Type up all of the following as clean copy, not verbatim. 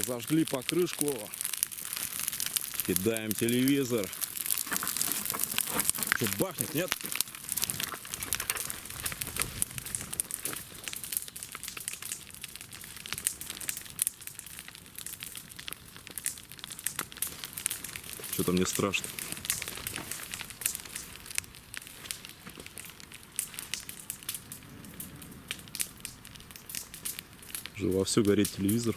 Зажгли покрышку. Кидаем телевизор. Что, бахнет, нет? Что-то мне страшно. Уже вовсю горит телевизор.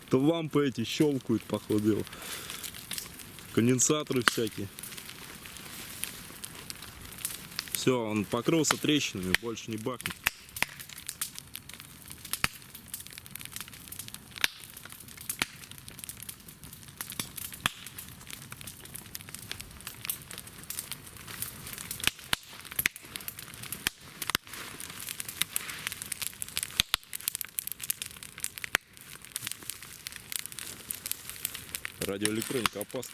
То лампы эти щелкают, походу. Конденсаторы всякие. Все, он покрылся трещинами, больше не бахнет. Радиоэлектроника опасна.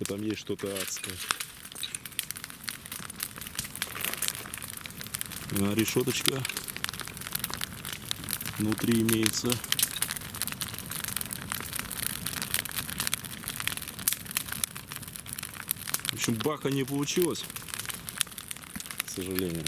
Там есть что-то адское. Решеточка внутри имеется. В общем, баха не получилось, к сожалению.